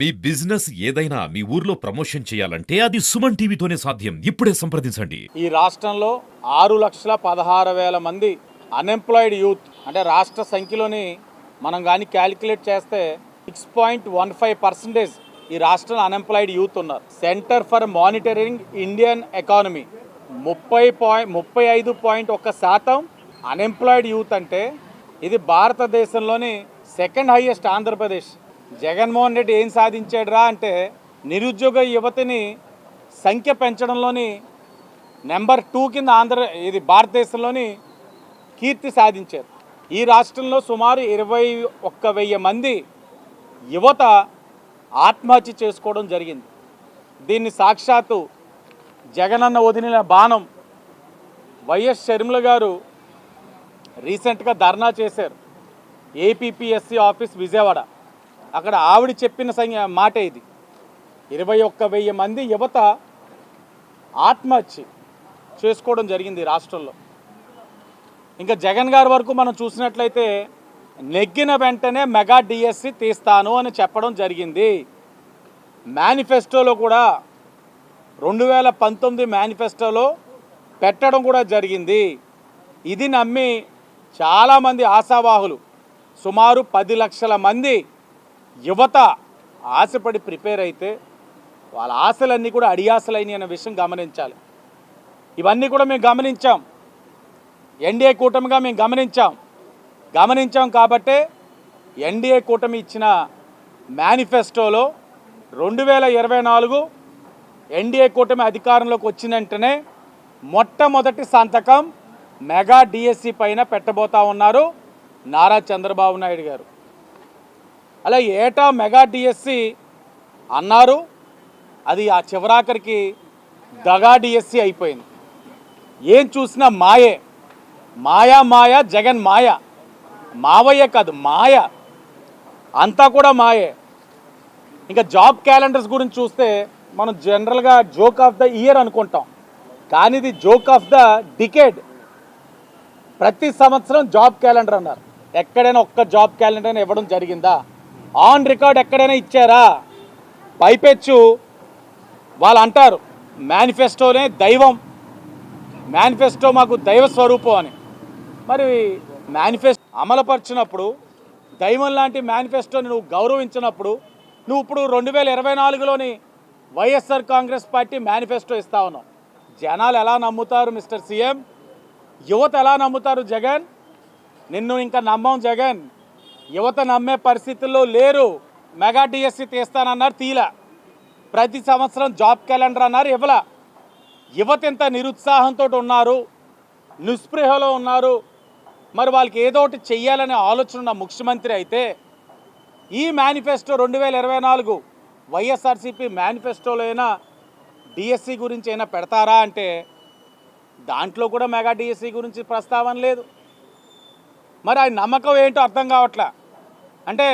మీ business ఏదైనా మీ ఊర్లో promotion చేయాలంటే అది సుమన్ టీవీతోనే సాధ్యం. ఇప్పుడే సంప్రదించండి. ఈ రాష్ట్రంలో 6,16,000 మంది అన్ఎంప్లాయిడ్ యూత్ అంటే రాష్ట్ర సంఖ్యలోని మనం కానీ క్యాలిక్యులేట్ చేస్తే 6.15% ఈ రాష్ట్రంలో అన్ఎంప్లాయిడ్ యూత్ ఉన్నారు. Centre for monitoring Indian economy 35.1% unemployed youth అంటే ఇది భారతదేశంలోని సెకండ్ హైయెస్ట్ ఆంధ్రప్రదేశ్. జగన్మోహన్ రెడ్డి ఏం సాధించాడురా అంటే నిరుద్యోగ యువతిని సంఖ్య పెంచడంలోని నెంబర్ 2 కింద ఇది భారతదేశంలోని కీర్తి సాధించారు. ఈ రాష్ట్రంలో సుమారు 21,000 మంది యువత ఆత్మహత్య చేసుకోవడం జరిగింది. దీన్ని సాక్షాత్తు జగనన్న వదిలిన బాణం వైఎస్ షర్మిల గారు రీసెంట్గా ధర్నా చేశారు ఏపీపీఎస్సీ ఆఫీస్ విజయవాడ. అక్కడ ఆవిడ చెప్పిన మాట ఇది. 21,000 మంది యువత ఆత్మహత్య చేసుకోవడం జరిగింది రాష్ట్రంలో. ఇంకా జగన్ గారి వరకు మనం చూసినట్లయితే నెగ్గిన వెంటనే మెగా డిఎస్సి తీస్తాను అని చెప్పడం జరిగింది. మేనిఫెస్టోలో కూడా 2019 మేనిఫెస్టోలో పెట్టడం కూడా జరిగింది. ఇది నమ్మి చాలామంది ఆశావాహులు సుమారు 10 లక్షల మంది యువత ఆశపడి ప్రిపేర్ అయితే వాళ్ళ ఆశలన్నీ కూడా అడియాసలైన అనే విషయం గమనించాలి. ఇవన్నీ కూడా మేము గమనించాం. ఎన్డీఏ కూటమిగా మేము గమనించాం కాబట్టే ఎన్డీఏ కూటమి ఇచ్చిన మేనిఫెస్టోలో 2024 ఎన్డీఏ కూటమి అధికారంలోకి వచ్చిన వెంటనే మొట్టమొదటి సంతకం మెగా డిఎస్సి పైన పెట్టబోతా ఉన్నారు నారా చంద్రబాబు నాయుడు గారు. అలా ఏటా మెగా డిఎస్సి అన్నారు, అది ఆ చివరాఖరికి దగా డిఎస్సి అయిపోయింది. ఏం చూసినా మాయే, మాయ జగన్ మాయ, మావయ్య కాదు మాయ, అంతా కూడా మాయే. ఇంకా జాబ్ క్యాలెండర్స్ గురించి చూస్తే మనం జనరల్గా జోక్ ఆఫ్ ద ఇయర్ అనుకుంటాం, కానీ ఇది జోక్ ఆఫ్ ద డికేడ్. ప్రతి సంవత్సరం జాబ్ క్యాలెండర్ అన్నారు. ఎక్కడైనా ఒక్క జాబ్ క్యాలెండర్ అయినా ఇవ్వడం జరిగిందా? ఆన్ రికార్డ్ ఎక్కడైనా ఇచ్చారా? పైపెచ్చు వాళ్ళు అంటారు మేనిఫెస్టోనే దైవం, మేనిఫెస్టో మాకు దైవ స్వరూపం అని. మరి మేనిఫెస్టో అమలుపరిచినప్పుడు దైవం లాంటి మేనిఫెస్టోని నువ్వు గౌరవించినప్పుడు నువ్వు ఇప్పుడు 2024లోని వైఎస్ఆర్ కాంగ్రెస్ పార్టీ మేనిఫెస్టో ఇస్తా ఉన్నావు. జనాలు ఎలా నమ్ముతారు మిస్టర్ సీఎం? యువత ఎలా నమ్ముతారు జగన్? నిన్ను ఇంకా నమ్మం జగన్. యువత నమ్మే పరిస్థితుల్లో లేరు. మెగా డిఎస్సి తీస్తానన్నారు, తీలా. ప్రతి సంవత్సరం జాబ్ క్యాలెండర్ అన్నారు, ఇవ్వలా. యువత ఎంత నిరుత్సాహంతో ఉన్నారు, నిస్పృహలో ఉన్నారు. మరి వాళ్ళకి ఏదో ఒకటి చెయ్యాలనే ఆలోచన ఉన్న ముఖ్యమంత్రి అయితే ఈ మేనిఫెస్టో 2024 వైఎస్ఆర్సీపీ మేనిఫెస్టోలో అయినా డిఎస్సి గురించి అయినా పెడతారా అంటే దాంట్లో కూడా మెగా డిఎస్సి గురించి ప్రస్తావన లేదు. మరి ఆయన నమ్మకం ఏంటో అర్థం కావట్లే. అంటే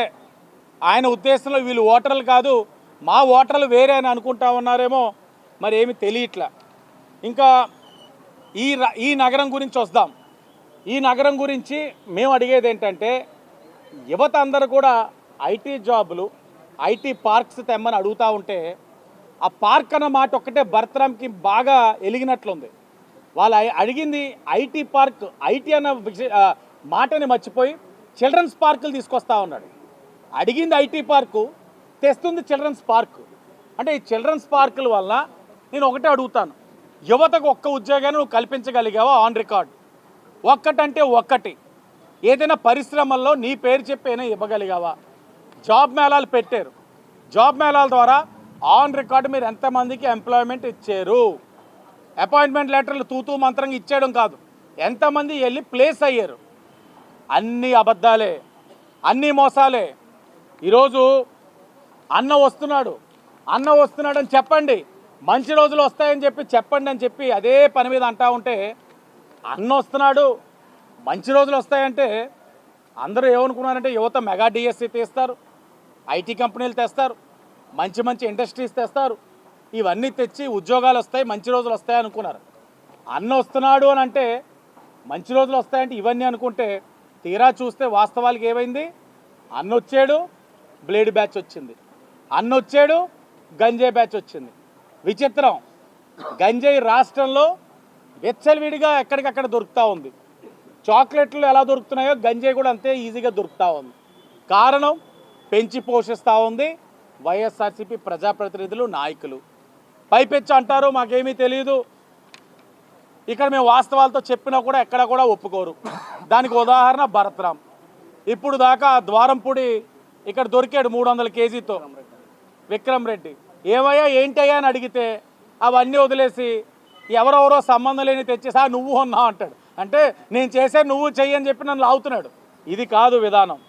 ఆయన ఉద్దేశంలో వీళ్ళు ఓటర్లు కాదు, మా ఓటర్లు వేరే అని అనుకుంటా ఉన్నారేమో, మరి ఏమి తెలియట్లే. ఇంకా ఈ నగరం గురించి వద్దాం. ఈ నగరం గురించి మేము అడిగేది ఏంటంటే యువత అందరూ కూడా ఐటీ జాబులు, ఐటీ పార్క్స్ తెమ్మని అడుగుతూ ఉంటే ఆ పార్క్ అన్న మాట ఒక్కటే భరతరామ్కి బాగా ఎలిగినట్లుంది. వాళ్ళు అడిగింది ఐటీ పార్క్, ఐటీ అన్న మాటని మర్చిపోయి చిల్డ్రన్స్ పార్కులు తీసుకొస్తా ఉన్నాడు. అడిగింది ఐటీ పార్కు, తెస్తుంది చిల్డ్రన్స్ పార్కు. అంటే ఈ చిల్డ్రన్స్ పార్కుల వల్ల నేను ఒకటే అడుగుతాను, యువతకు ఒక్క ఉద్యోగాన్ని నువ్వు కల్పించగలిగావా ఆన్ రికార్డ్? ఒక్కటంటే ఒక్కటి ఏదైనా పరిశ్రమల్లో నీ పేరు చెప్పైనా ఇవ్వగలిగావా? జాబ్ మేళాలు పెట్టారు, జాబ్ మేళాల ద్వారా ఆన్ రికార్డు మీరు ఎంతమందికి ఎంప్లాయ్మెంట్ ఇచ్చారు? అపాయింట్మెంట్ లెటర్లు తూతూ మంత్రంగా ఇచ్చేయడం కాదు, ఎంతమంది వెళ్ళి ప్లేస్ అయ్యారు? అన్నీ అబద్ధాలే, అన్నీ మోసాలే. ఈరోజు అన్న వస్తున్నాడని చెప్పండి, మంచి రోజులు వస్తాయని చెప్పండి అని చెప్పి అదే పని మీద అంటా ఉంటే అన్న వస్తున్నాడు, మంచి రోజులు వస్తాయంటే అందరూ ఏమనుకున్నారంటే యువత మెగా డిఎస్సి తీస్తారు, ఐటీ కంపెనీలు తెస్తారు, మంచి ఇండస్ట్రీస్ తెస్తారు, ఇవన్నీ తెచ్చి ఉద్యోగాలు వస్తాయి, మంచి రోజులు వస్తాయి అనుకున్నారు. అన్న వస్తున్నాడు అని అంటే మంచి రోజులు వస్తాయంటే ఇవన్నీ అనుకుంటే తీరా చూస్తే వాస్తవాలకు ఏమైంది? అన్న వచ్చాడు, బ్లేడ్ బ్యాచ్ వచ్చింది. అన్నొచ్చాడు, గంజాయి బ్యాచ్ వచ్చింది. విచిత్రం, గంజాయి రాష్ట్రంలో వెచ్చలవిడిగా ఎక్కడికక్కడ దొరుకుతూ ఉంది. చాక్లెట్లు ఎలా దొరుకుతున్నాయో గంజాయి కూడా అంతే ఈజీగా దొరుకుతూ ఉంది. కారణం పెంచి పోషిస్తూ ఉంది వైఎస్ఆర్సీపీ ప్రజాప్రతినిధులు, నాయకులు. పైపెచ్చి అంటారు మాకేమీ తెలియదు. ఇక్కడ మేము వాస్తవాలతో చెప్పినా కూడా ఎక్కడ కూడా ఒప్పుకోరు. దానికి ఉదాహరణ భరత్రామ్. ఇప్పుడు దాకా ద్వారంపూడి ఇక్కడ దొరికాడు 300 కేజీతో విక్రమ్ రెడ్డి. ఏమయ్యా ఏంటయ్యా అని అడిగితే అవన్నీ వదిలేసి ఎవరెవరో సంబంధం లేని తెచ్చేసా నువ్వు ఉన్నావు అంటాడు. అంటే నేను చేసే నువ్వు చెయ్యని చెప్పి నన్ను లాగుతున్నాడు. ఇది కాదు విధానం.